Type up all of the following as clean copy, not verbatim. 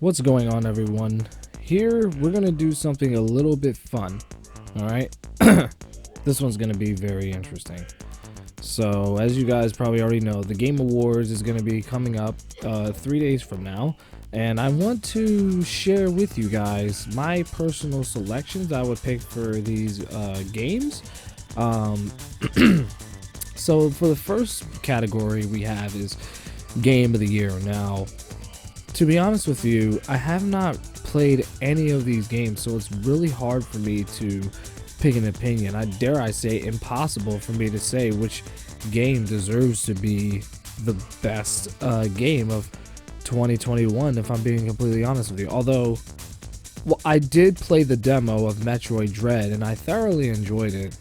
What's going on, everyone? Here we're gonna do something a little bit fun. All right, this one's gonna be very interesting. So as you guys probably already know, the Game Awards is gonna be coming up 3 days from now, and I want to share with you guys my personal selections I would pick for these games. um, so for the first category we have is Game of the Year. Now, to be honest with you, I have not played any of these games, so it's really hard for me to pick an opinion. I dare I say impossible for me to say which game deserves to be the best game of 2021, if I'm being completely honest with you. Although, well, I did play the demo of Metroid Dread and I thoroughly enjoyed it.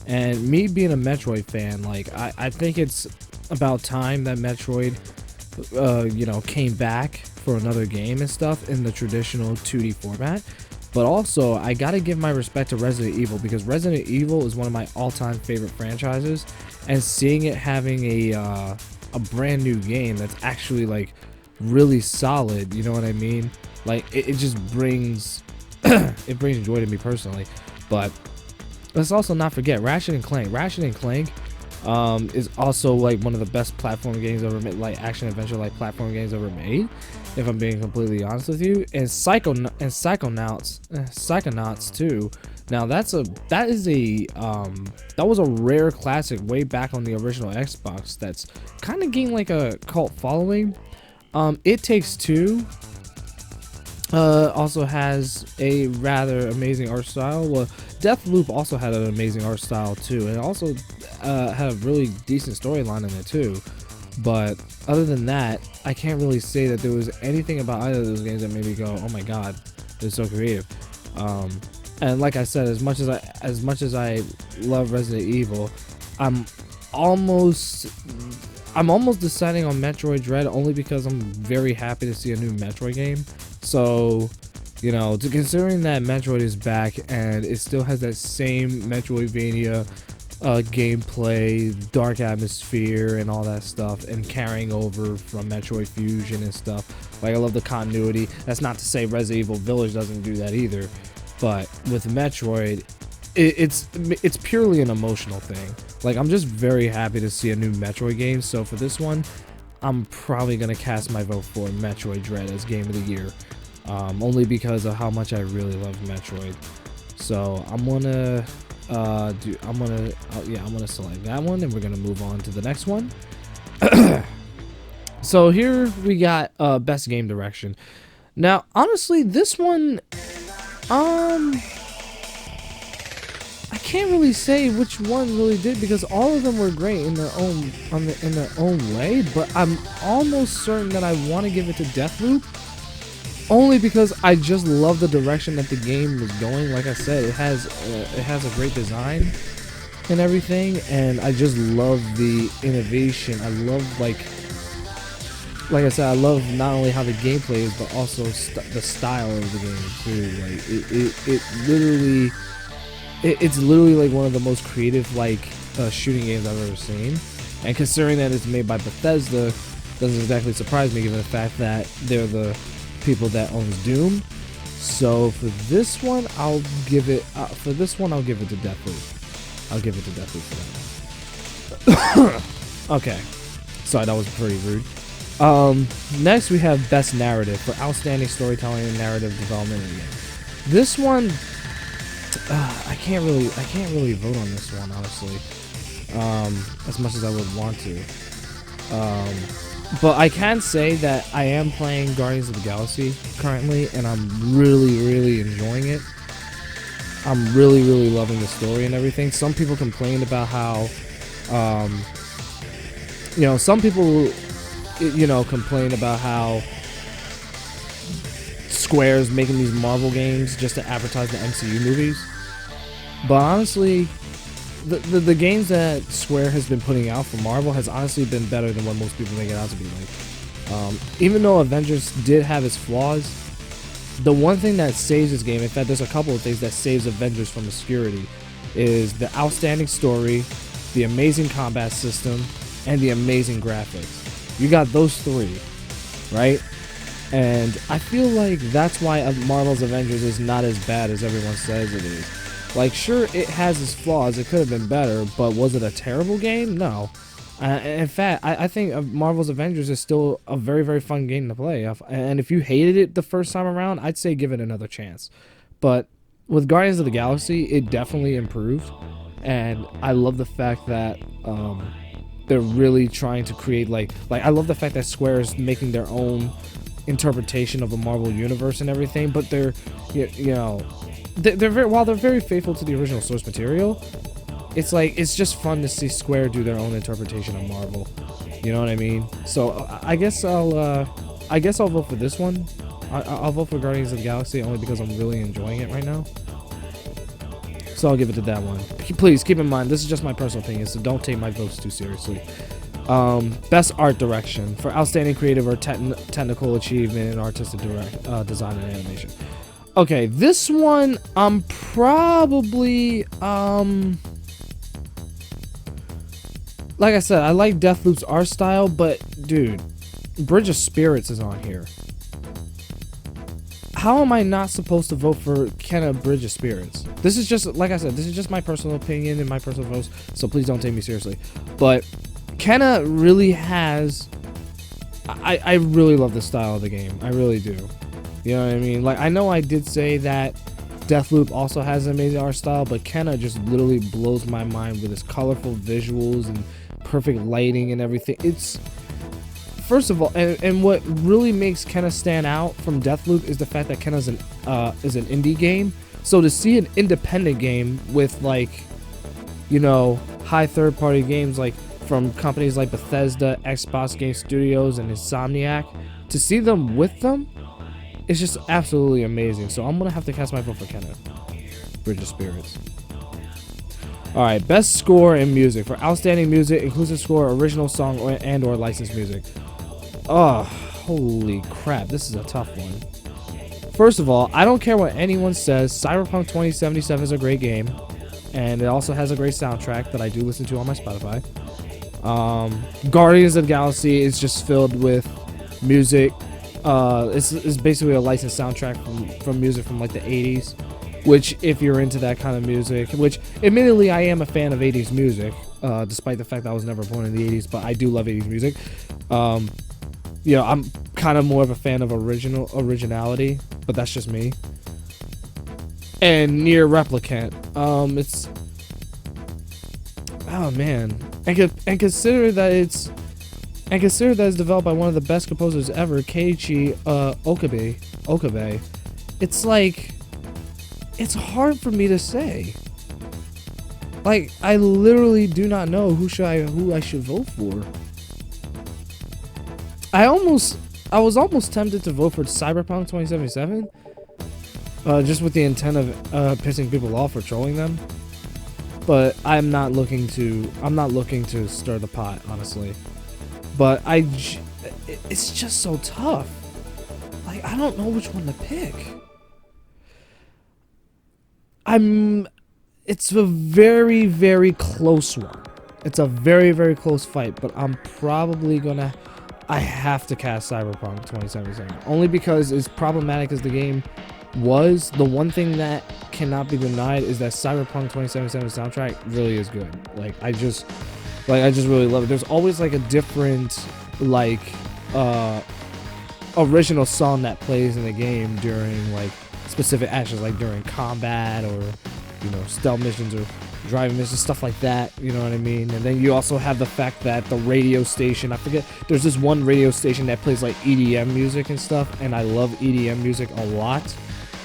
And me being a Metroid fan, like I think it's about time that Metroid came back for another game and stuff in the traditional 2D format. But also, I gotta give my respect to Resident Evil, because Resident Evil is one of my all-time favorite franchises, and seeing it having a brand new game that's actually like really solid, you know what I mean? Like it just brings it brings joy to me personally. But let's also not forget Ratchet and Clank. Ratchet and Clank is also like one of the best platform games ever made, like action adventure like platform games ever made, if I'm being completely honest with you. And Psychonauts too. Now that was a rare classic way back on the original Xbox that's kind of gained like a cult following. It Takes Two also has a rather amazing art style. Well, Deathloop also had an amazing art style too, and also had a really decent storyline in it too. But other than that, I can't really say that there was anything about either of those games that made me go, "Oh my god, they're so creative." And like I said, as much as I love Resident Evil, I'm almost deciding on Metroid Dread, only because I'm very happy to see a new Metroid game. So, you know, considering that Metroid is back and it still has that same Metroidvania gameplay, dark atmosphere, and all that stuff, and carrying over from Metroid Fusion and stuff. Like, I love the continuity. That's not to say Resident Evil Village doesn't do that either, but with Metroid, it's purely an emotional thing. Like, I'm just very happy to see a new Metroid game. So for this one, I'm probably gonna cast my vote for Metroid Dread as Game of the Year, only because of how much I really love Metroid. So I'm gonna select that one, and we're gonna move on to the next one. So here we got best game direction. Now, honestly, this one, I can't really say which one really did, because all of them were great in their own way. But I'm almost certain that I want to give it to Deathloop, only because I just love the direction that the game was going. Like I said, it has a great design and everything, and I just love the innovation. I love like I said, I love not only how the gameplay is, but also the style of the game too. Like it's literally like one of the most creative shooting games I've ever seen. And considering that it's made by Bethesda, doesn't exactly surprise me, given the fact that they're the people that owns Doom. So for this one, I'll give it to Deathloop. I'll give it to Deathloop for that one. Okay, sorry, that was pretty rude. Next we have best narrative for outstanding storytelling and narrative development in the game. This one, I can't really vote on this one, honestly, as much as I would want to. But I can say that I am playing Guardians of the Galaxy currently, and I'm really enjoying it. I'm really loving the story and everything. Some people complained about how, some people, complain about how Square's making these Marvel games just to advertise the MCU movies. But honestly, the games that Square has been putting out for Marvel has honestly been better than what most people make it out to be like. Even though Avengers did have its flaws, the one thing that saves this game, in fact there's a couple of things that saves Avengers from obscurity, is the outstanding story, the amazing combat system, and the amazing graphics. You got those three, right? And I feel like that's why Marvel's Avengers is not as bad as everyone says it is. Like, sure, it has its flaws. It could have been better, but was it a terrible game? No. In fact, I think Marvel's Avengers is still a very, very fun game to play. And if you hated it the first time around, I'd say give it another chance. But with Guardians of the Galaxy, it definitely improved. And I love the fact that they're really trying to create, like I love the fact that Square is making their own interpretation of the Marvel universe and everything, but they're, you know, they're very, while they're very faithful to the original source material, it's like, it's just fun to see Square do their own interpretation of Marvel. You know what I mean? So I guess I'll vote for this one. I'll vote for Guardians of the Galaxy only because I'm really enjoying it right now. So I'll give it to that one. Please keep in mind, this is just my personal opinion, so don't take my votes too seriously. Best art direction for outstanding creative or technical achievement in artistic design and animation. Okay, this one I'm probably like I said, I like Deathloop's art style, but dude, Bridge of Spirits is on here. How am I not supposed to vote for Kenna Bridge of Spirits? This is just, like I said, this is just my personal opinion and my personal votes, so please don't take me seriously. But Kenna really has, I really love the style of the game. I really do. You know what I mean? Like, I know I did say that Deathloop also has an amazing art style, but Kenna just literally blows my mind with its colorful visuals and perfect lighting and everything. It's, first of all, and what really makes Kenna stand out from Deathloop is the fact that Kenna's is an indie game. So to see an independent game with, like, you know, high third-party games like from companies like Bethesda, Xbox Game Studios, and Insomniac, to see them with them, it's just absolutely amazing. So I'm gonna have to cast my vote for Kenna Bridge of Spirits. Alright, best score and music. For outstanding music, inclusive score, original song, or licensed music. Oh, holy crap, this is a tough one. First of all, I don't care what anyone says, Cyberpunk 2077 is a great game, and it also has a great soundtrack that I do listen to on my Spotify. Guardians of the Galaxy is just filled with music. It's basically a licensed soundtrack from music from like the 80s, which, if you're into that kind of music, which admittedly I am a fan of 80s music, despite the fact that I was never born in the 80s, but I do love 80s music. You know, I'm kind of more of a fan of originality, but that's just me. And Near Replicant, it's, oh man, and consider that it's developed by one of the best composers ever, Keiichi Okabe. It's like, it's hard for me to say. Like, I literally do not know who I should vote for. I was almost tempted to vote for Cyberpunk 2077, just with the intent of pissing people off or trolling them. But I'm not looking to stir the pot, honestly. But it's just so tough. Like, I don't know which one to pick. It's a very, very close one. It's a very, very close fight, but I'm probably gonna, I have to cast Cyberpunk 2077. Only because, as problematic as the game was, the one thing that cannot be denied is that Cyberpunk 2077 soundtrack really is good. Like, I just really love it. There's always like a different, like, original song that plays in the game during like specific actions, like during combat or, you know, stealth missions or driving missions, stuff like that, you know what I mean? And then you also have the fact that the radio station, I forget, there's this one radio station that plays like EDM music and stuff, and I love EDM music a lot.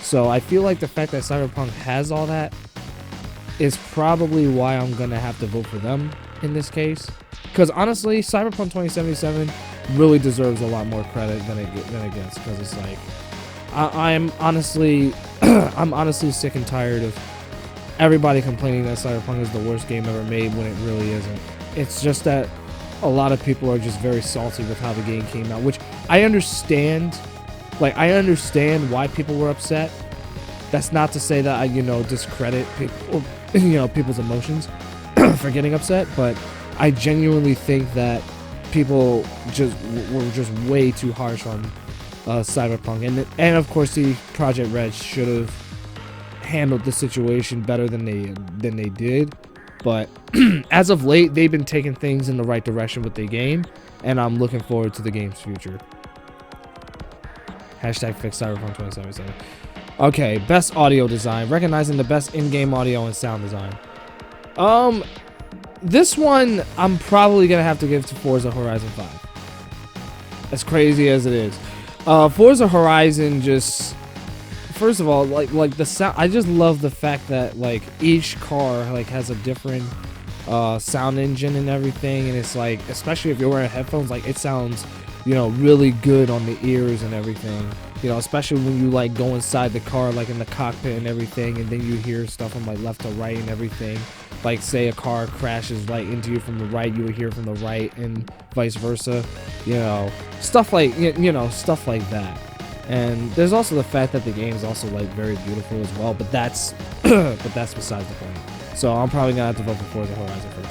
So I feel like the fact that Cyberpunk has all that is probably why I'm gonna have to vote for them in this case. Because honestly, Cyberpunk 2077 really deserves a lot more credit than it gets, because it's like, I'm honestly sick and tired of everybody complaining that Cyberpunk is the worst game ever made when it really isn't. It's just that a lot of people are just very salty with how the game came out, which I understand. Like, I understand why people were upset. That's not to say that I, you know, discredit people, you know, people's emotions for getting upset, but I genuinely think that people were just way too harsh on Cyberpunk, and of course the Project Red should have handled the situation better than they did. But as of late, they've been taking things in the right direction with the game, and I'm looking forward to the game's future. Hashtag fix Cyberpunk 2077. Okay, best audio design. Recognizing the best in-game audio and sound design. This one I'm probably gonna have to give to Forza Horizon 5. As crazy as it is, Forza Horizon just. First of all, like the sound, I just love the fact that like each car like has a different sound engine and everything, and it's like, especially if you're wearing headphones, like it sounds, you know, really good on the ears and everything. You know, especially when you like go inside the car, like in the cockpit and everything, and then you hear stuff from like left to right and everything. Like say a car crashes like into you from the right, you would hear from the right, and vice versa. You know, stuff like stuff like that. And there's also the fact that the game is also like very beautiful as well, but that's besides the point. So I'm probably gonna have to vote for Forza Horizon first.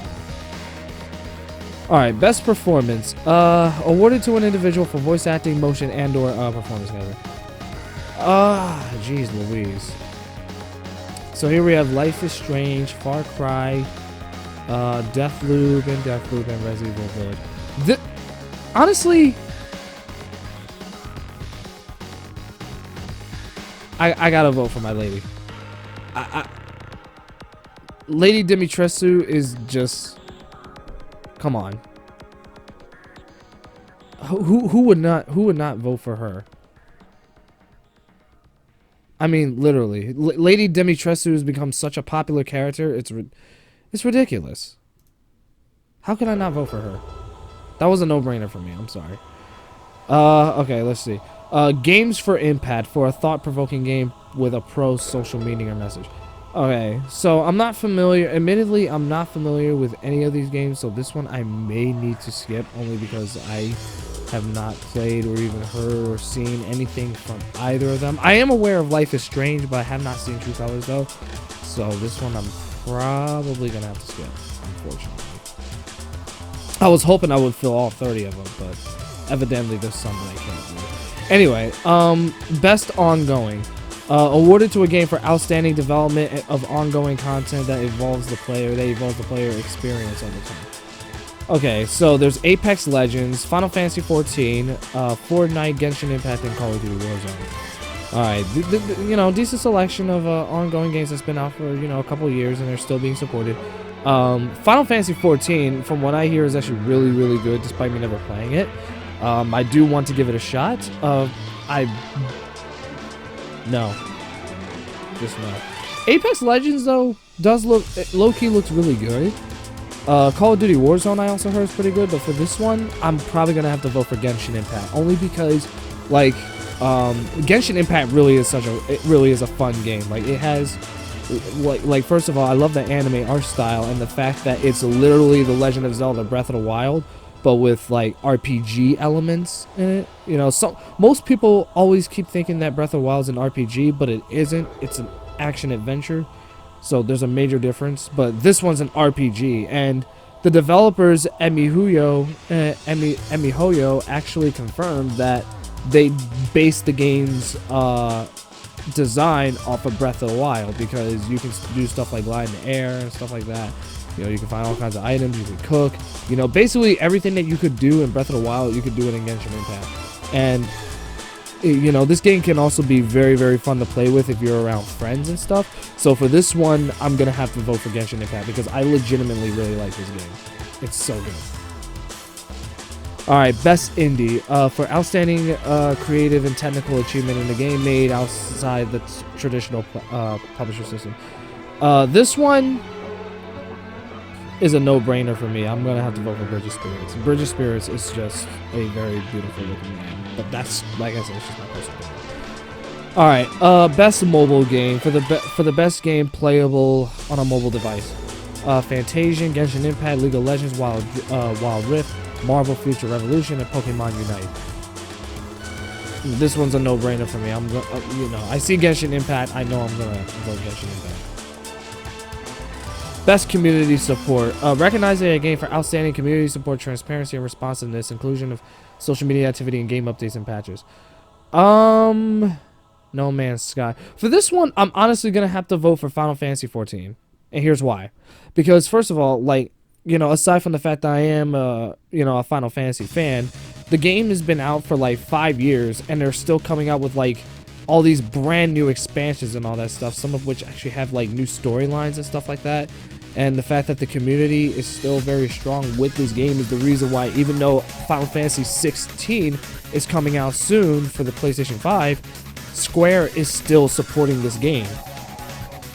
Alright, best performance. Awarded to an individual for voice acting, motion, and/or performance together. Jeez Louise. So here we have Life is Strange, Far Cry, Deathloop, and Resident Evil Village. Honestly, I gotta vote for my lady. Lady Dimitrescu is just, come on. Who would not vote for her? I mean, literally, Lady Dimitrescu has become such a popular character. It's ridiculous. How can I not vote for her? That was a no-brainer for me. I'm sorry. Okay, let's see. Games for Impact, for a thought-provoking game with a pro-social meaning or message. Okay, so I'm not familiar. Admittedly, I'm not familiar with any of these games, so this one I may need to skip only because I have not played or even heard or seen anything from either of them. I am aware of Life is Strange, but I have not seen True Colors though. So this one I'm probably gonna have to skip, unfortunately. I was hoping I would fill all 30 of them, but evidently there's some that I can't do. Anyway, best ongoing. Awarded to a game for outstanding development of ongoing content that evolves the player experience over time. Okay, so there's Apex Legends, Final Fantasy 14, Fortnite, Genshin Impact, and Call of Duty Warzone. Alright, you know, decent selection of ongoing games that's been out for, you know, a couple years and they're still being supported. Final Fantasy 14, from what I hear, is actually really, really good despite me never playing it. I do want to give it a shot. No. Just no. Apex Legends, though, does look, low-key looks really good. Call of Duty Warzone, I also heard, is pretty good, but for this one, I'm probably gonna have to vote for Genshin Impact, only because, like, Genshin Impact really is a fun game. Like, it has, like first of all, I love the anime art style and the fact that it's literally The Legend of Zelda Breath of the Wild, but with like RPG elements in it. You know, so most people always keep thinking that Breath of the Wild is an RPG, but it isn't. It's an action adventure. So there's a major difference. But this one's an RPG, and the developers Emihoyo actually confirmed that they based the game's design off of Breath of the Wild, because you can do stuff like glide in the air and stuff like that. You know, you can find all kinds of items, you can cook. You know, basically everything that you could do in Breath of the Wild, you could do it in Genshin Impact. And, you know, this game can also be very, very fun to play with if you're around friends and stuff. So for this one, I'm going to have to vote for Genshin Impact because I legitimately really like this game. It's so good. Alright, best indie. For outstanding creative and technical achievement in a game made outside the traditional publisher system. This one is a no-brainer for me. I'm gonna have to vote for Bridge of Spirits. Bridge of Spirits is just a very beautiful looking game, but that's, like I said, it's just my personal opinion. All right, best mobile game. For the best game playable on a mobile device. Fantasian, Genshin Impact, League of Legends, Wild Rift, Marvel Future Revolution, and Pokemon Unite. This one's a no-brainer for me. You know, I see Genshin Impact. I know I'm gonna vote Genshin Impact. Best community support. Recognizing a game for outstanding community support, transparency, and responsiveness, inclusion of social media activity and game updates and patches. No Man's Sky. For this one, I'm honestly gonna have to vote for Final Fantasy 14, and here's why. Because first of all, like, aside from the fact that I am a Final Fantasy fan, the game has been out for like 5 years, and they're still coming out with like all these brand new expansions and all that stuff. Some of which actually have like new storylines and stuff like that. And the fact that the community is still very strong with this game is the reason why, even though Final Fantasy 16 is coming out soon for the PlayStation 5, Square is still supporting this game.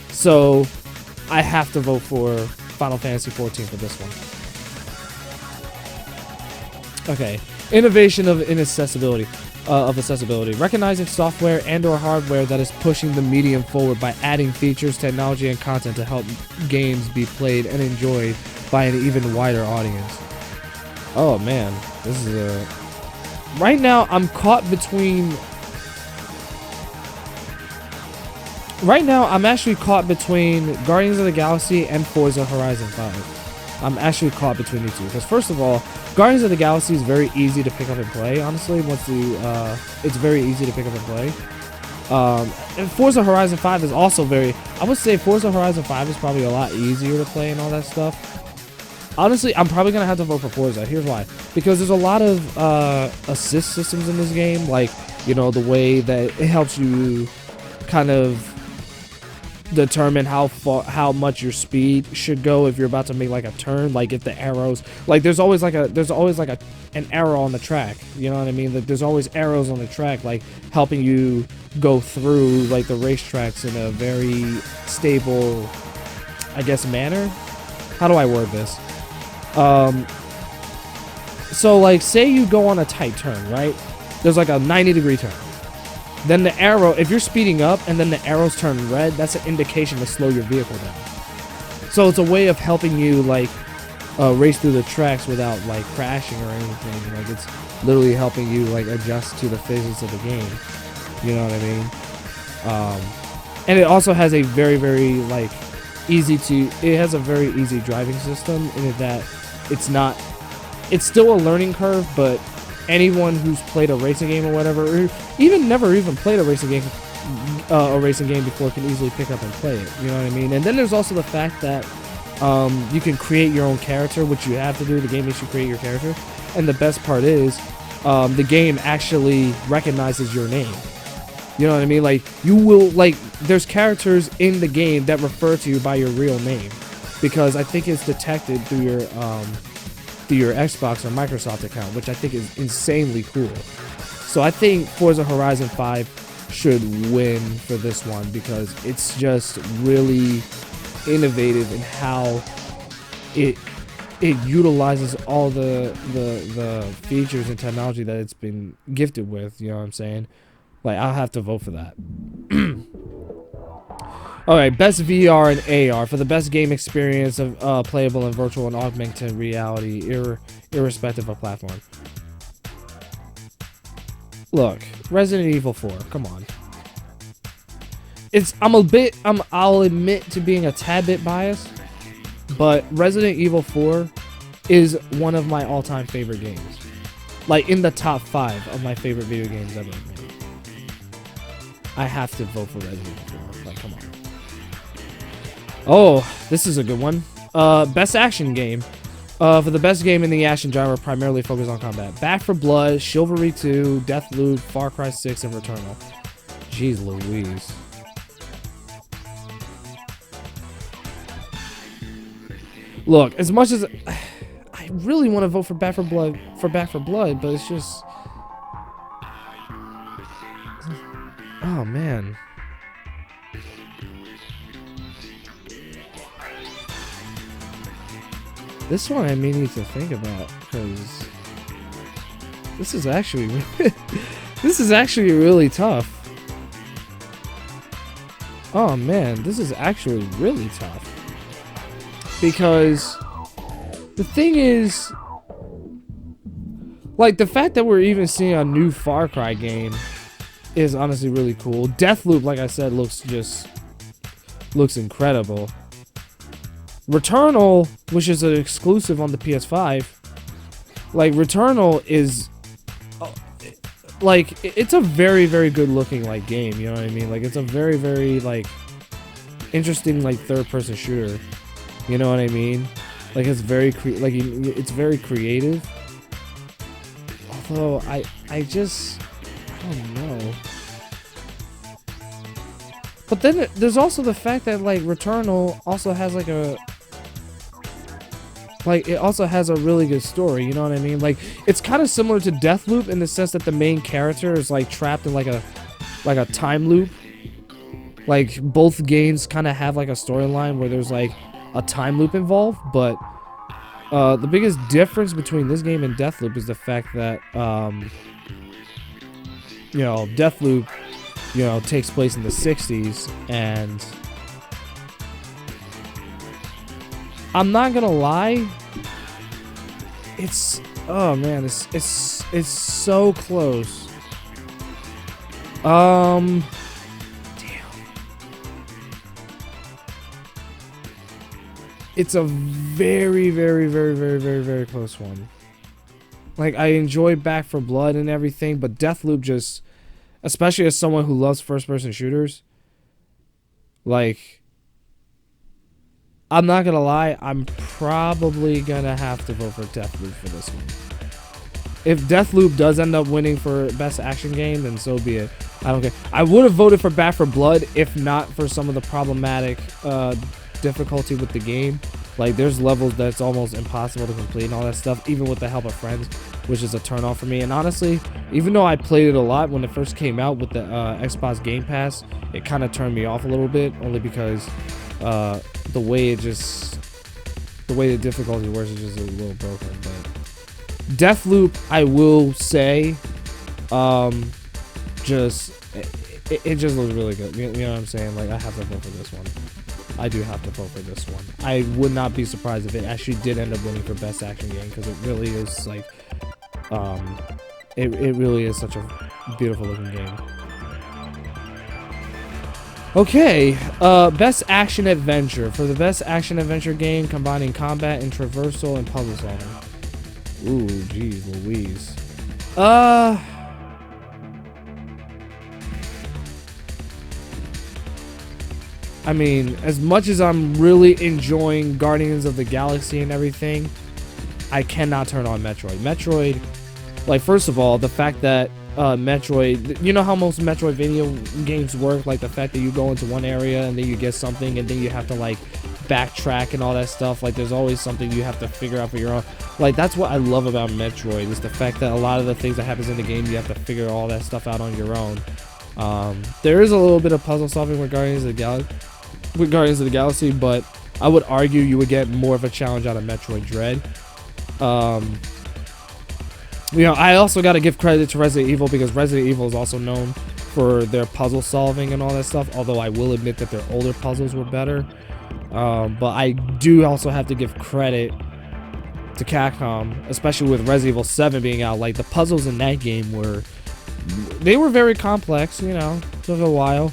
So I have to vote for Final Fantasy 14 for this one. Okay, innovation of inaccessibility. Accessibility, recognizing software and/or hardware that is pushing the medium forward by adding features, technology, and content to help games be played and enjoyed by an even wider audience. Oh man, this is a. Right now, I'm caught between. Right now, I'm actually caught between Guardians of the Galaxy and Forza Horizon 5. I'm actually caught between these two because, first of all, Guardians of the Galaxy is very easy to pick up and play. Honestly, it's very easy to pick up and play. And Forza Horizon 5 is also I would say Forza Horizon 5 is probably a lot easier to play and all that stuff. Honestly, I'm probably gonna have to vote for Forza. Here's why: because there's a lot of assist systems in this game, like the way that it helps you kind of determine how much your speed should go if you're about to make like a turn, like if the arrows, like there's always like an arrow on the track, you know what I mean? That there's always arrows on the track, like helping you go through like the racetracks in a very stable, I guess, manner. How do I word this? So like say you go on a tight turn, right? There's like a 90-degree turn. Then the arrow, if you're speeding up and then the arrows turn red, that's an indication to slow your vehicle down. So it's a way of helping you like race through the tracks without like crashing or anything. Like it's literally helping you like adjust to the physics of the game. You know what I mean? And it also has a very, very like it has a very easy driving system in that it's still a learning curve, but anyone who's played a racing game or whatever, or even never even played a racing game before, can easily pick up and play it. You know what I mean? And then there's also the fact that you can create your own character, which you have to do. The game makes you create your character, and the best part is the game actually recognizes your name. You know what I mean? Like there's characters in the game that refer to you by your real name, because I think it's detected through your Xbox or Microsoft account, which I think is insanely cool. So I think Forza Horizon 5 should win for this one because it's just really innovative in how it utilizes all the features and technology that it's been gifted with. You know what I'm saying? Like, I'll have to vote for that. Alright, best VR and AR. For the best game experience of playable in virtual and augmented reality, irrespective of platform. Look, Resident Evil 4, come on. I'll admit to being a tad bit biased, but Resident Evil 4 is one of my all-time favorite games. Like, in the top 5 of my favorite video games ever made. I have to vote for Resident Evil 4. Like, come on. Oh, this is a good one. Best action game. For the best game in the action genre, primarily focused on combat. Back 4 Blood, Chivalry 2, Deathloop, Far Cry 6, and Returnal. Jeez Louise. Look, as much as I really want to vote for Back 4 Blood, but it's just, oh man. This one I may need to think about, because this is actually really tough. Oh man, this is actually really tough. Because the thing is, like, the fact that we're even seeing a new Far Cry game is honestly really cool. Deathloop, like I said, looks incredible. Returnal, which is an exclusive on the PS5, like, Returnal is like, it's a very, very good looking, like, game, you know what I mean? Like, it's a very, very, like, interesting, like, third-person shooter, you know what I mean? Like, it's very, it's very creative. Although, I don't know. But then, there's also the fact that, like, Returnal also has, like, it also has a really good story, you know what I mean? Like, it's kind of similar to Deathloop in the sense that the main character is, like, trapped in, like a time loop. Like, both games kind of have, like, a storyline where there's, like, a time loop involved, but the biggest difference between this game and Deathloop is the fact that, you know, Deathloop, you know, takes place in the 60s, and I'm not gonna lie, oh man, it's so close. Damn. It's a very, very, very, very, very, very close one. Like, I enjoy Back 4 Blood and everything, but Deathloop just, especially as someone who loves first-person shooters, like, I'm not gonna lie, I'm probably gonna have to vote for Deathloop for this one. If Deathloop does end up winning for best action game, then so be it. I don't care. I would have voted for Back 4 Blood if not for some of the problematic difficulty with the game. Like, there's levels that's almost impossible to complete and all that stuff, even with the help of friends, which is a turn off for me. And honestly, even though I played it a lot when it first came out with the Xbox Game Pass, it kind of turned me off a little bit, only because the way the difficulty works is just a little broken. But Deathloop, I will say, it just looks really good. You know what I'm saying? Like, I have to vote for this one. I do have to vote for this one. I would not be surprised if it actually did end up winning for best action game, because it really is like, it really is such a beautiful looking game. Okay, best action adventure. For the best action adventure game combining combat and traversal and puzzle solving. Ooh, geez Louise. I mean, as much as I'm really enjoying Guardians of the Galaxy and everything, I cannot turn on Metroid. Metroid, like, first of all, the fact that Metroid, you know how most Metroidvania games work, like the fact that you go into one area and then you get something and then you have to, like, backtrack and all that stuff. Like, there's always something you have to figure out for your own. Like, that's what I love about Metroid, is the fact that a lot of the things that happens in the game, you have to figure all that stuff out on your own. There is a little bit of puzzle solving with Guardians of the Galaxy, but I would argue you would get more of a challenge out of Metroid Dread. You know, I also got to give credit to Resident Evil, because Resident Evil is also known for their puzzle solving and all that stuff, although I will admit that their older puzzles were better. But I do also have to give credit to Capcom, especially with Resident Evil 7 being out. Like, the puzzles in that game were very complex, you know, took a while.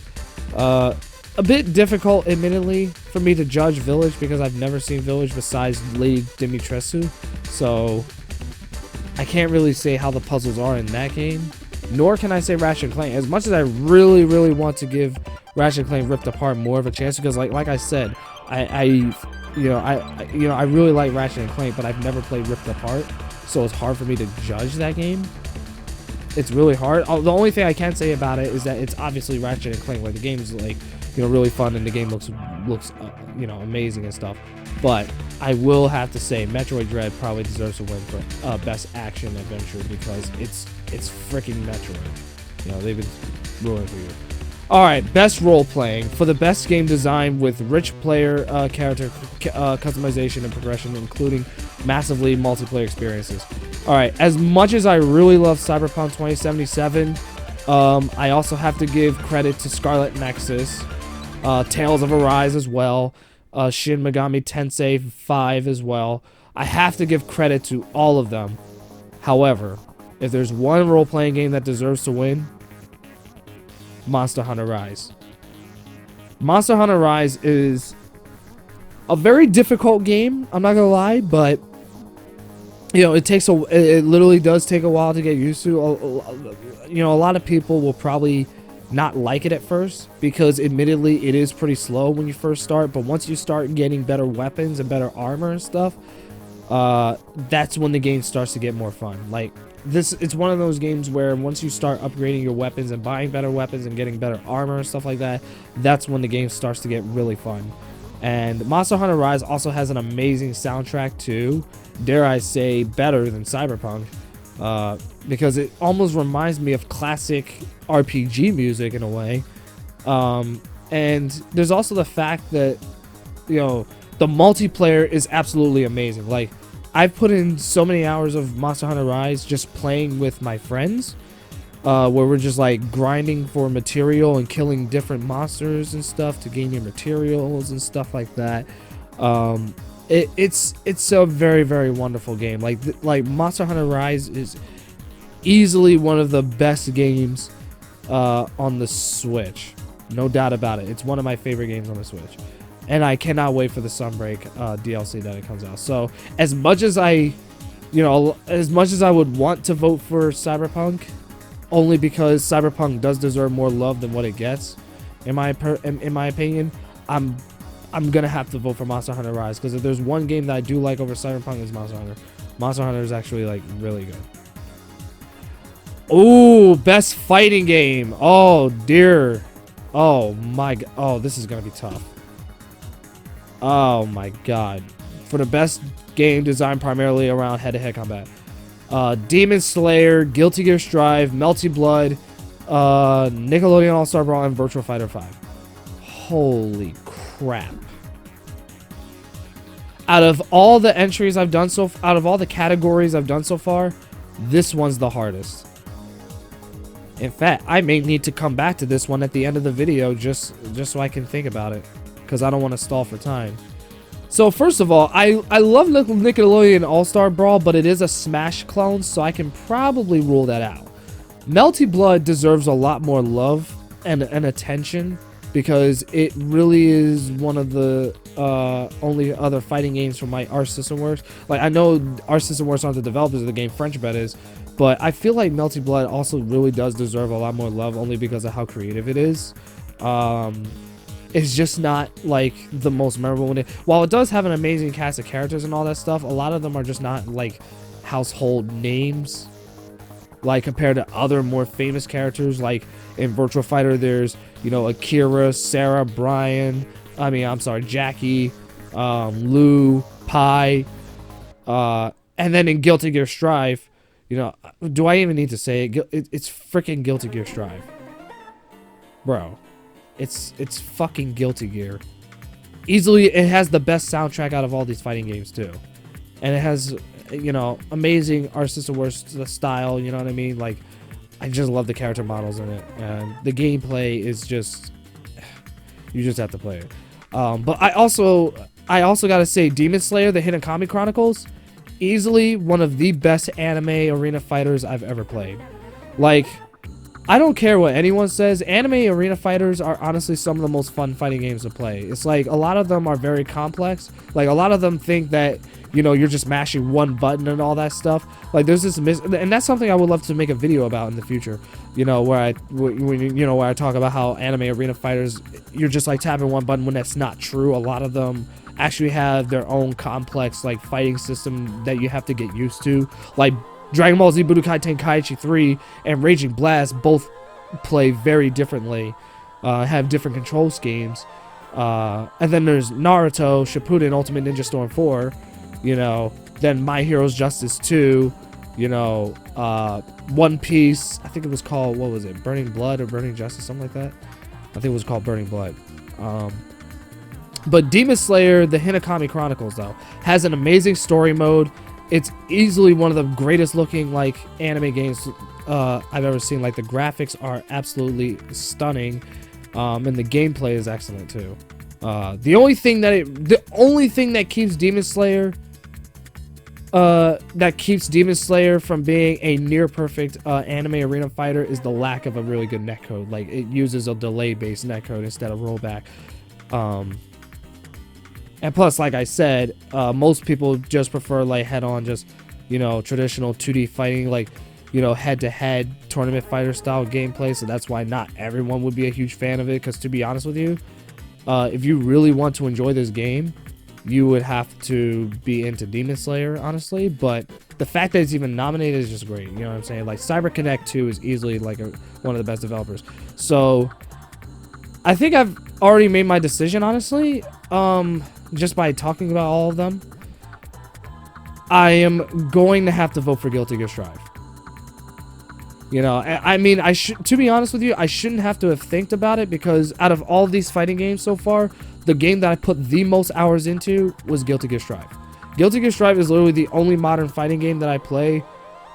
A bit difficult, admittedly, for me to judge Village, because I've never seen Village besides Lady Dimitrescu, so I can't really say how the puzzles are in that game, nor can I say Ratchet & Clank. As much as I really, really want to give Ratchet & Clank Rift Apart more of a chance, because like I said, I really like Ratchet & Clank, but I've never played Rift Apart, so it's hard for me to judge that game. It's really hard. The only thing I can say about it is that it's obviously Ratchet & Clank. Like, the game's, like, you know, really fun, and the game looks you know, amazing and stuff. But I will have to say Metroid Dread probably deserves to win for best action adventure, because it's freaking Metroid. You know, they've been ruling for you. All right, best role playing. For the best game design with rich player character customization and progression, including massively multiplayer experiences. All right, as much as I really love Cyberpunk 2077, I also have to give credit to Scarlet Nexus, Tales of Arise as well, Shin Megami Tensei 5 as well. I have to give credit to all of them. However, if there's one role-playing game that deserves to win, Monster Hunter Rise. Monster Hunter Rise is a very difficult game, I'm not gonna lie, but you know, it literally does take a while to get used to. You know, a lot of people will probably not like it at first because admittedly it is pretty slow when you first start, but once you start getting better weapons and better armor and stuff, that's when the game starts to get more fun. Like this, it's one of those games where once you start upgrading your weapons and buying better weapons and getting better armor and stuff like that, that's when the game starts to get really fun. And Monster Hunter Rise also has an amazing soundtrack too, dare I say better than Cyberpunk, because it almost reminds me of classic RPG music in a way. And there's also the fact that, you know, the multiplayer is absolutely amazing. Like, I've put in so many hours of Monster Hunter Rise just playing with my friends, where we're just like grinding for material and killing different monsters and stuff to gain your materials and stuff like that. It's a very, very wonderful game. Like Monster Hunter Rise is easily one of the best games on the Switch, no doubt about it. It's one of my favorite games on the Switch, and I cannot wait for the Sunbreak DLC that it comes out. So as much as I would want to vote for Cyberpunk, only because Cyberpunk does deserve more love than what it gets, in my opinion, I'm gonna have to vote for Monster Hunter Rise, because if there's one game that I do like over Cyberpunk, it's Monster Hunter. Monster Hunter is actually like really good. Oh, best fighting game. Oh dear. Oh my god. Oh, this is gonna be tough. Oh my god. For the best game designed primarily around head-to-head combat, Demon Slayer, Guilty Gear Strive, Melty Blood, Nickelodeon All-Star Brawl, and Virtua Fighter 5. Holy crap. Out of all the entries I've done out of all the categories I've done so far, this one's the hardest. In fact, I may need to come back to this one at the end of the video just so I can think about it, because I don't want to stall for time. So first of all, I love Nickelodeon All-Star Brawl, but it is a Smash clone, so I can probably rule that out. Melty Blood deserves a lot more love and attention, because it really is one of the only other fighting games from my Arc System Works. Like, I know Arc System Works aren't the developers of the game, French Bet is, but I feel like Melty Blood also really does deserve a lot more love, only because of how creative it is. It's just not like the most memorable one. While it does have an amazing cast of characters and all that stuff, a lot of them are just not like household names, like compared to other more famous characters. Like in Virtua Fighter, there's, you know, Akira, Sarah, Brian, Jackie, Lou, Pi, and then in Guilty Gear Strive, you know, do I even need to say it? It's freaking Guilty Gear Strive, bro. It's fucking Guilty Gear. Easily, it has the best soundtrack out of all these fighting games too, and it has, you know, amazing Arc System Works style. You know what I mean? Like, I just love the character models in it, and the gameplay is just, you just have to play it. But I also gotta say, Demon Slayer: The Hidden Kami Chronicles, easily one of the best anime arena fighters I've ever played. Like, I don't care what anyone says, anime arena fighters are honestly some of the most fun fighting games to play. It's like, a lot of them are very complex. Like, a lot of them think that, you know, you're just mashing one button and all that stuff. Like, there's this and that's something I would love to make a video about in the future. You know, where I talk about how anime arena fighters, you're just like tapping one button, when that's not true. A lot of them actually have their own complex like fighting system that you have to get used to. Like Dragon Ball Z Budokai Tenkaichi 3 and Raging Blast both play very differently, have different control schemes. And then there's Naruto, Shippuden, Ultimate Ninja Storm 4, you know, then My Hero's Justice 2, you know, One Piece, I think it was called, what was it, Burning Blood or Burning Justice, something like that. I think it was called Burning Blood. But Demon Slayer: The Hinokami Chronicles, though, has an amazing story mode. It's easily one of the greatest looking like anime games I've ever seen. Like, the graphics are absolutely stunning, and the gameplay is excellent too. The only thing that keeps Demon Slayer from being a near perfect anime arena fighter is the lack of a really good netcode. Like, it uses a delay based netcode instead of rollback. And plus, like I said, most people just prefer like head-on, just you know, traditional 2D fighting, like, you know, head-to-head tournament fighter style gameplay. So that's why not everyone would be a huge fan of it. Because to be honest with you, if you really want to enjoy this game, you would have to be into Demon Slayer, honestly. But the fact that it's even nominated is just great. You know what I'm saying? Like, CyberConnect 2 is easily like one of the best developers. So I think I've already made my decision, honestly, just by talking about all of them. I am going to have to vote for Guilty Gear Strive. You know, I mean, to be honest with you, I shouldn't have to have think about it, because out of all of these fighting games so far, the game that I put the most hours into was Guilty Gear Strive. Guilty Gear Strive is literally the only modern fighting game that I play,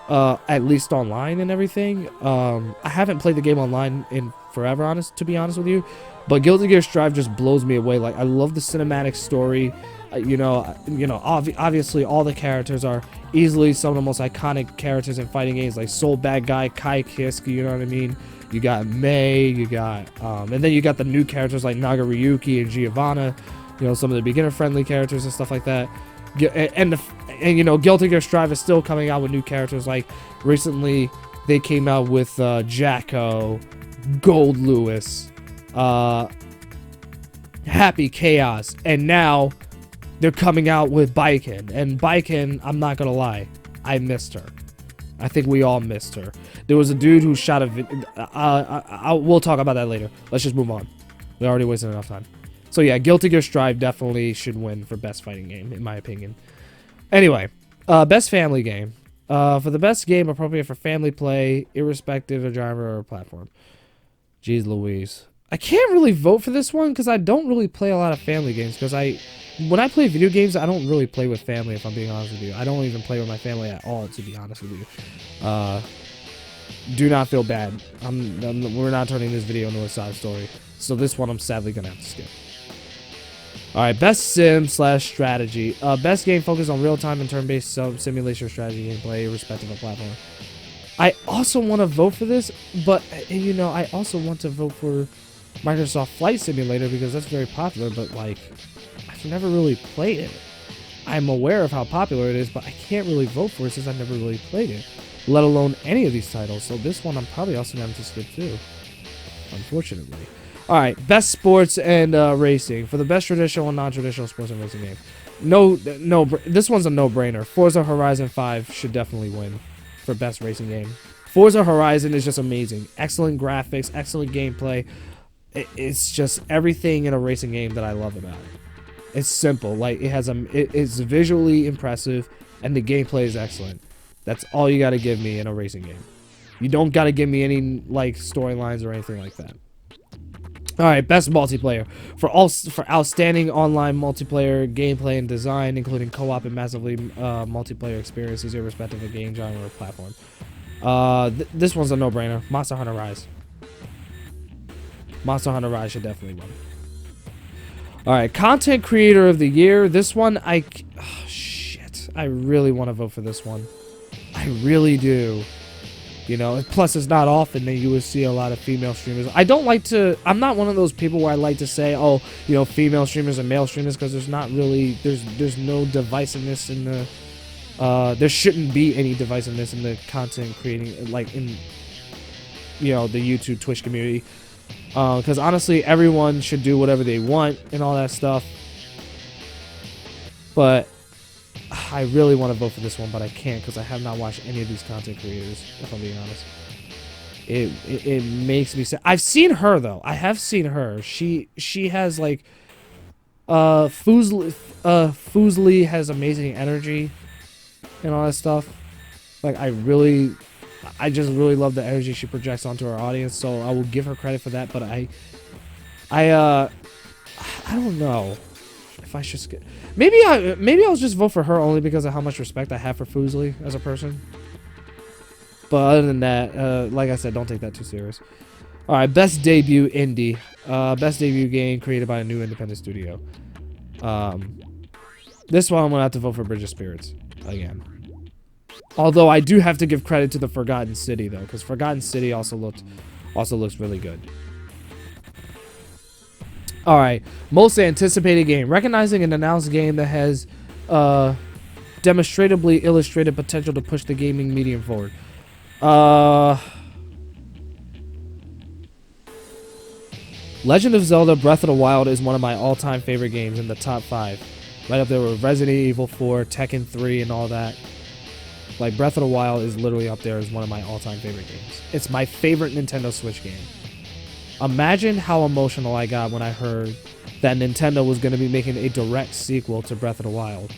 at least online and everything. I haven't played the game online in forever, to be honest with you, but Guilty Gear Strive just blows me away. Like, I love the cinematic story. Obviously all the characters are easily some of the most iconic characters in fighting games, like Soul Bad Guy, Kai Kiske, you know what I mean? You got Mei, you got, and then you got the new characters like Nagoriyuki and Giovanna, you know, some of the beginner-friendly characters and stuff like that. And you know, Guilty Gear Strive is still coming out with new characters. Like, recently they came out with Jacko, Gold Lewis, Happy Chaos, and now they're coming out with Baiken. And Baiken, I'm not gonna lie, I missed her. I think we all missed her. There was a dude who shot a video. We'll talk about that later. Let's just move on. We already wasted enough time. So yeah, Guilty Gear Strive definitely should win for best fighting game, in my opinion. Anyway, best family game. For the best game appropriate for family play, irrespective of genre or platform. Jeez Louise. I can't really vote for this one because I don't really play a lot of family games. Because when I play video games, I don't really play with family, if I'm being honest with you. I don't even play with my family at all, to be honest with you. Do not feel bad. We're not turning this video into a side story. So this one I'm sadly going to have to skip. Alright, best sim/strategy. Best game focused on real-time and turn-based simulation strategy gameplay, irrespective of platform. I also want to vote for this, but, you know, I also want to vote for Microsoft Flight Simulator because that's very popular, but, like, I've never really played it. I'm aware of how popular it is, but I can't really vote for it since I've never really played it, let alone any of these titles. So this one I'm probably also going to have to skip too, unfortunately. Alright, best sports and racing. For the best traditional and non-traditional sports and racing game. This one's a no-brainer. Forza Horizon 5 should definitely win for best racing game. Forza Horizon is just amazing. Excellent graphics, excellent gameplay. It's just everything in a racing game that I love about it. It's simple. Like, it's visually impressive, and the gameplay is excellent. That's all you got to give me in a racing game. You don't got to give me any, like, storylines or anything like that. Alright, best multiplayer. For outstanding online multiplayer gameplay and design, including co-op and massively multiplayer experiences, irrespective of game genre or platform. This one's a no-brainer. Monster Hunter Rise. Monster Hunter Rise should definitely win. Alright, content creator of the year. This one, shit. I really want to vote for this one. I really do. You know, plus it's not often that you would see a lot of female streamers. I'm not one of those people where I like to say, oh, you know, female streamers and male streamers, because there's not really, there's no divisiveness in the, there shouldn't be any divisiveness in the content creating, like in, you know, the YouTube, Twitch community. Because honestly, everyone should do whatever they want and all that stuff. But I really want to vote for this one, but I can't because I have not watched any of these content creators, if I'm being honest. It makes me sad. I've seen her, though. I have seen her. She has, like, Fuslie has amazing energy and all that stuff. Like, I just really love the energy she projects onto her audience, so I will give her credit for that, but I don't know if I should skip. Maybe I'll just vote for her only because of how much respect I have for Fuslie as a person. But other than that, like I said, don't take that too serious. Alright, best debut indie. Best debut game created by a new independent studio. This one I'm gonna have to vote for Bridge of Spirits again. Although I do have to give credit to the Forgotten City though, because Forgotten City also looks really good. Alright, most anticipated game. Recognizing an announced game that has demonstrably illustrated potential to push the gaming medium forward. Legend of Zelda Breath of the Wild is one of my all-time favorite games in the top 5. Right up there with Resident Evil 4, Tekken 3, and all that. Like, Breath of the Wild is literally up there as one of my all-time favorite games. It's my favorite Nintendo Switch game. Imagine how emotional I got when I heard that Nintendo was going to be making a direct sequel to Breath of the Wild.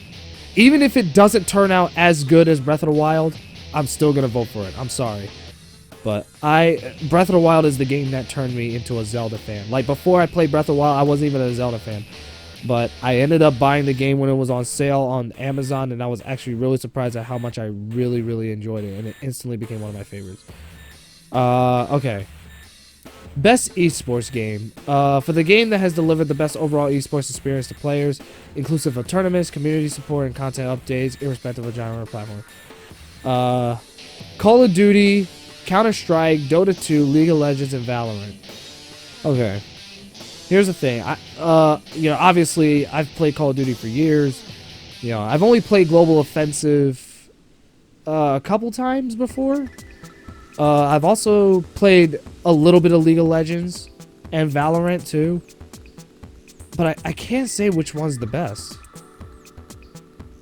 Even if it doesn't turn out as good as Breath of the Wild, I'm still going to vote for it. I'm sorry. But Breath of the Wild is the game that turned me into a Zelda fan. Like, before I played Breath of the Wild, I wasn't even a Zelda fan. But I ended up buying the game when it was on sale on Amazon, and I was actually really surprised at how much I really, really enjoyed it, and it instantly became one of my favorites. Okay. Best esports game. For the game that has delivered the best overall esports experience to players, inclusive of tournaments, community support, and content updates, irrespective of genre or platform. Call of Duty, Counter-Strike, Dota 2, League of Legends, and Valorant. Okay. Here's the thing. Obviously, I've played Call of Duty for years. I've only played Global Offensive a couple times before. I've also played a little bit of League of Legends and Valorant too. But I can't say which one's the best.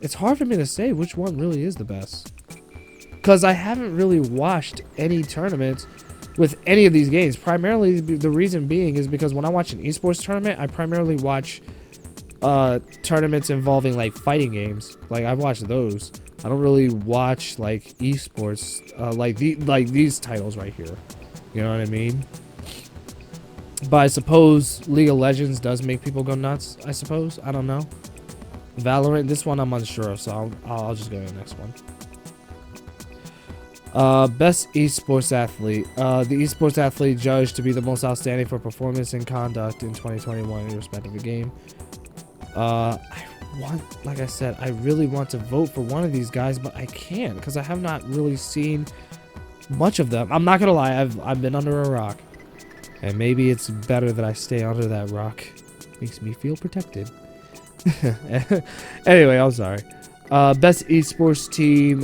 It's hard for me to say which one really is the best. Because I haven't really watched any tournaments with any of these games. Primarily, the reason being is because when I watch an esports tournament, I primarily watch tournaments involving like fighting games. Like, I've watched those. I don't really watch like esports like these titles right here. You know what I mean? But I suppose League of Legends does make people go nuts. I suppose. I don't know. Valorant, this one I'm unsure of, so I'll just go to the next one. Best esports athlete. The esports athlete judged to be the most outstanding for performance and conduct in 2021 in respect of the game. Like I said, I really want to vote for one of these guys, but I can't because I have not really seen much of them. I'm not gonna lie, I've been under a rock, and maybe it's better that I stay under that rock. Makes me feel protected. Anyway, I'm sorry. Best esports team.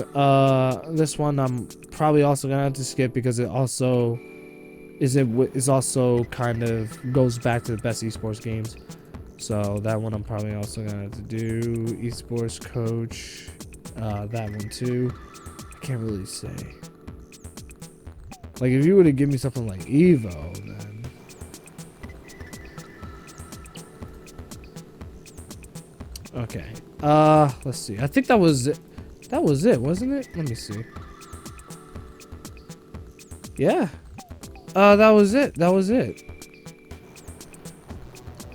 This one I'm probably also gonna have to skip because it also is also kind of goes back to the best esports games. So that one I'm probably also gonna have to do. Esports coach. That one too. I can't really say. Like, if you were to give me something like Evo, then okay. Let's see. I think that was it. That was it, wasn't it? Let me see. Yeah. That was it. That was it.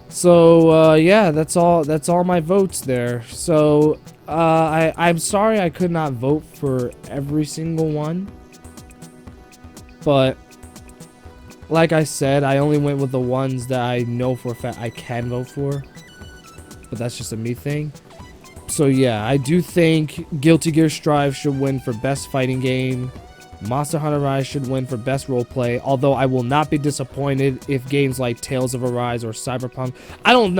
So, yeah, that's all my votes there. So, I'm sorry I could not vote for every single one. But, like I said, I only went with the ones that I know for a fact I can vote for. But that's just a me thing. So, yeah, I do think Guilty Gear Strive should win for Best Fighting Game. Monster Hunter Rise should win for Best Roleplay, although I will not be disappointed if games like Tales of Arise or Cyberpunk. I don't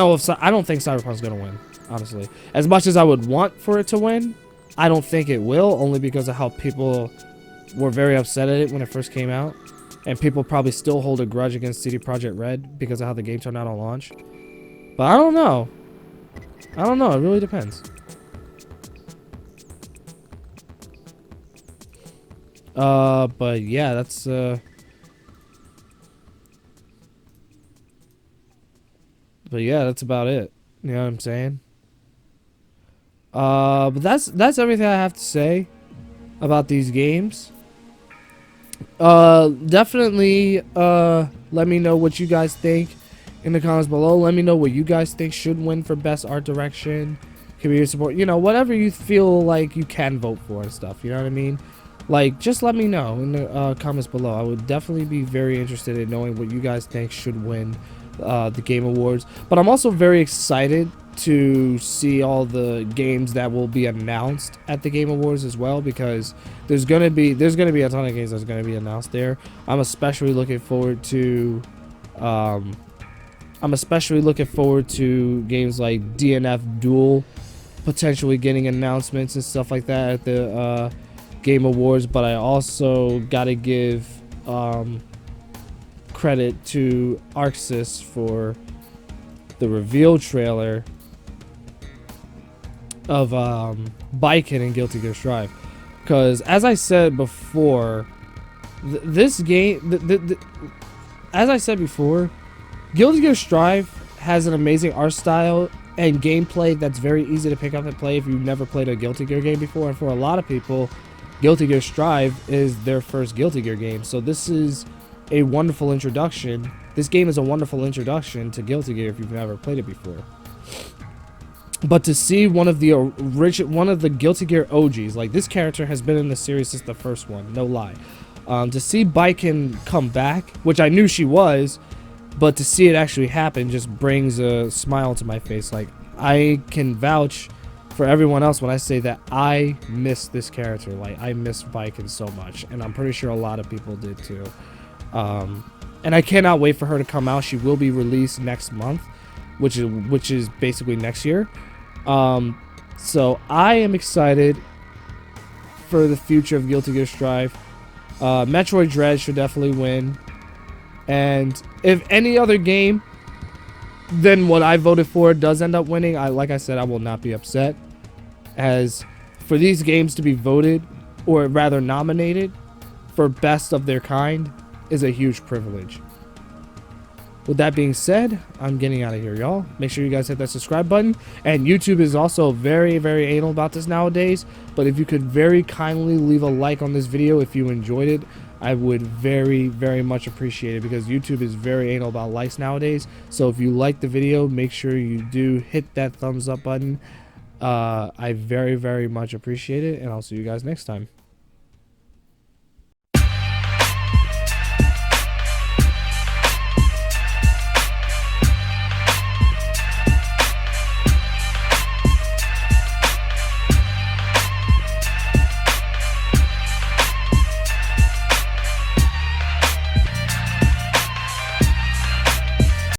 think Cyberpunk's gonna win, honestly. As much as I would want for it to win, I don't think it will, only because of how people were very upset at it when it first came out, and people probably still hold a grudge against CD Projekt Red because of how the game turned out on launch. But I don't know. It really depends. But yeah, that's but yeah, that's about it. You know what I'm saying? But that's everything I have to say about these games. Definitely let me know what you guys think in the comments below. Let me know what you guys think should win for best art direction, community support, whatever you feel like you can vote for and stuff, you know what I mean? Like, just let me know in the comments below. I would definitely be very interested in knowing what you guys think should win the Game Awards. But I'm also very excited to see all the games that will be announced at the Game Awards as well, because there's gonna be a ton of games that's gonna be announced there. I'm especially looking forward to games like DNF Duel potentially getting announcements and stuff like that at the Game Awards, but I also gotta give credit to Arxis for the reveal trailer of Biken and Guilty Gear Strive, because as I said before, this game, as I said before, Guilty Gear Strive has an amazing art style and gameplay that's very easy to pick up and play if you've never played a Guilty Gear game before. And for a lot of people, Guilty Gear Strive is their first Guilty Gear game. So this is a wonderful introduction. This game is a wonderful introduction to Guilty Gear if you've never played it before. But to see one of the Guilty Gear OGs, like this character has been in the series since the first one, no lie. To see Biken come back, which I knew she was, but to see it actually happen just brings a smile to my face. Like, I can vouch for everyone else when I say that I miss this character. Like, I miss Biken so much, and I'm pretty sure a lot of people did too. And I cannot wait for her to come out. She will be released next month, which is basically next year. So I am excited for the future of Guilty Gear Strive. Metroid Dread should definitely win. And if any other game than what I voted for does end up winning, like I said, I will not be upset. As for these games to be voted, or rather nominated, for best of their kind is a huge privilege. With that being said, I'm getting out of here, y'all. Make sure you guys hit that subscribe button. And YouTube is also very, very anal about this nowadays. But if you could very kindly leave a like on this video if you enjoyed it, I would very, very much appreciate it, because YouTube is very anal about likes nowadays. So if you like the video, make sure you do hit that thumbs up button. I very, very much appreciate it, and I'll see you guys next time.